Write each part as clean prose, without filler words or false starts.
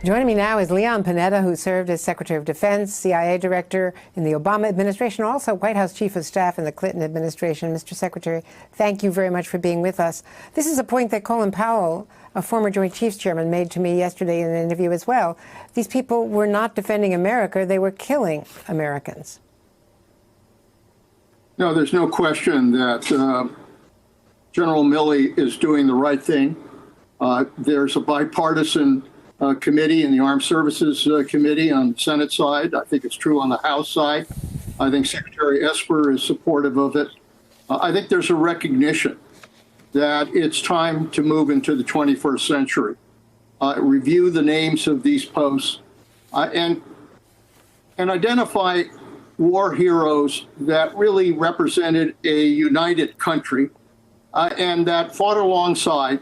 Joining me now is Leon Panetta, who served as Secretary of Defense, CIA Director in the Obama administration, also White House Chief of Staff in the Clinton administration. Mr. Secretary, thank you very much for being with us. This is a point that Colin Powell, a former Joint Chiefs Chairman, made to me yesterday in an interview as well. These people were not defending America, they were killing Americans. No, there's no question that General Milley is doing the right thing. There's a bipartisan committee in the Armed Services Committee on the Senate side. I think it's true on the House side. I think Secretary Esper is supportive of it. I think there's a recognition that it's time to move into the 21st century. Review the names of these posts and identify war heroes that really represented a united country and that fought alongside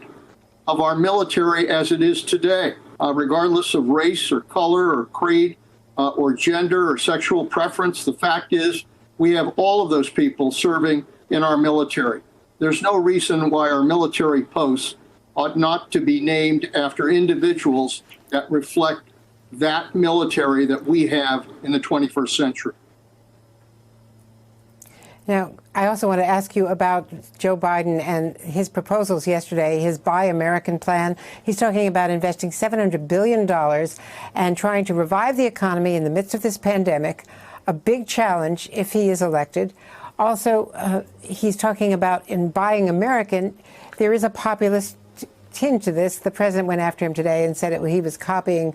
of our military as it is today. Regardless of race or color or creed or gender or sexual preference, the fact is we have all of those people serving in our military. There's no reason why our military posts ought not to be named after individuals that reflect that military that we have in the 21st century. Now, I also want to ask you about Joe Biden and his proposals yesterday, his Buy American plan. He's talking about investing $700 billion and trying to revive the economy in the midst of this pandemic, a big challenge if he is elected. Also, he's talking about in Buying American, there is a populist tinge to this. The president went after him today and said he was copying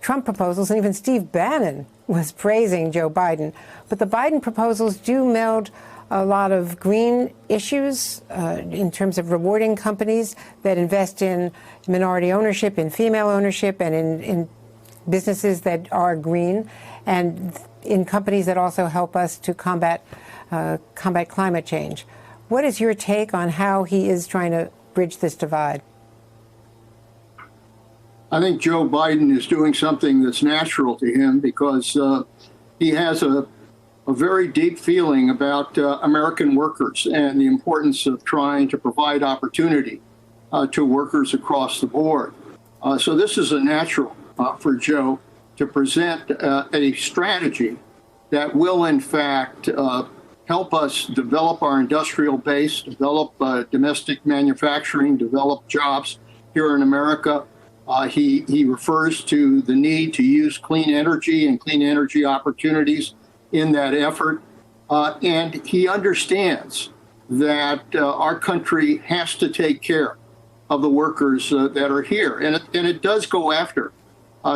Trump proposals, and even Steve Bannon was praising Joe Biden. But the Biden proposals do meld a lot of green issues in terms of rewarding companies that invest in minority ownership, in female ownership, and in businesses that are green, and in companies that also help us to combat climate change. What is your take on how he is trying to bridge this divide? I think Joe Biden is doing something that's natural to him because he has a very deep feeling about American workers and the importance of trying to provide opportunity to workers across the board. So this is a natural for Joe to present a strategy that will, in fact, help us develop our industrial base, develop domestic manufacturing, develop jobs here in America. He refers to the need to use clean energy and clean energy opportunities in that effort. And he understands that our country has to take care of the workers that are here. And it does go after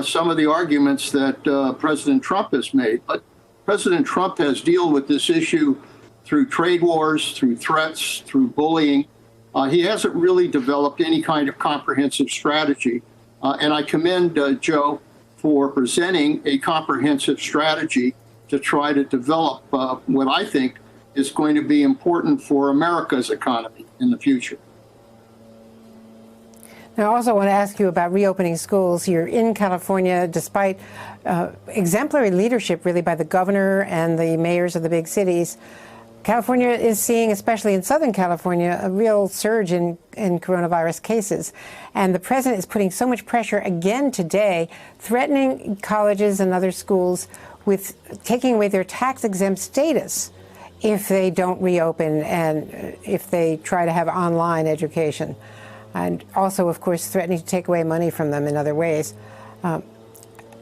some of the arguments that President Trump has made. But President Trump has dealt with this issue through trade wars, through threats, through bullying. He hasn't really developed any kind of comprehensive strategy. And I commend Joe for presenting a comprehensive strategy to try to develop what I think is going to be important for America's economy in the future. Now, I also want to ask you about reopening schools. You're in California, despite exemplary leadership, really, by the governor and the mayors of the big cities. California is seeing, especially in Southern California, a real surge in coronavirus cases. And the president is putting so much pressure again today, threatening colleges and other schools with taking away their tax-exempt status if they don't reopen and if they try to have online education. And also, of course, threatening to take away money from them in other ways.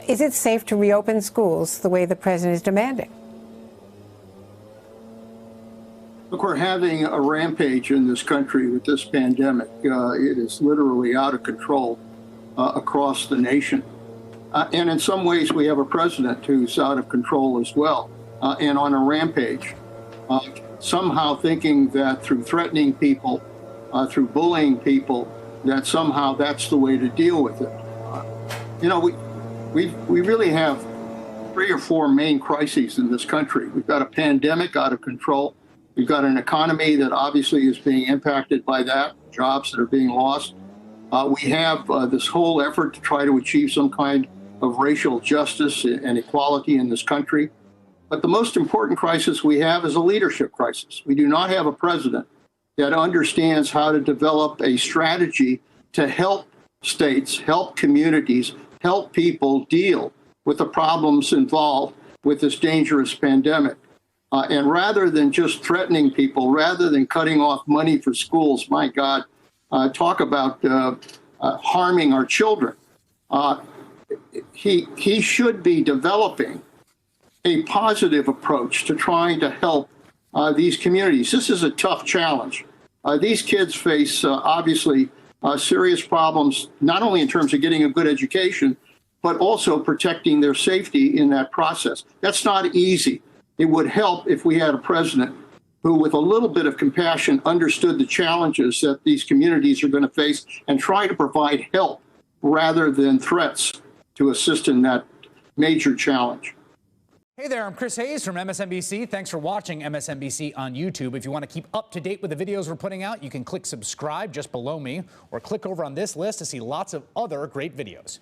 Is it safe to reopen schools the way the president is demanding? Look, we're having a rampage in this country with this pandemic. It is literally out of control across the nation. And in some ways, we have a president who's out of control as well and on a rampage, somehow thinking that through threatening people, through bullying people, that somehow that's the way to deal with it. We really have 3 or 4 main crises in this country. We've got a pandemic out of control. We've got an economy that obviously is being impacted by that, jobs that are being lost. We have this whole effort to try to achieve some kind of racial justice and equality in this country. But the most important crisis we have is a leadership crisis. We do not have a president that understands how to develop a strategy to help states, help communities help people deal with the problems involved with this dangerous pandemic. And rather than just threatening people, rather than cutting off money for schools, my God, talk about harming our children. He should be developing a positive approach to trying to help these communities. This is a tough challenge. These kids face, obviously, serious problems, not only in terms of getting a good education, but also protecting their safety in that process. That's not easy. It would help if we had a president who, with a little bit of compassion, understood the challenges that these communities are going to face and try to provide help rather than threats to assist in that major challenge. Hey there, I'm Chris Hayes from MSNBC. Thanks for watching MSNBC on YouTube. If you want to keep up to date with the videos we're putting out, you can click subscribe just below me or click over on this list to see lots of other great videos.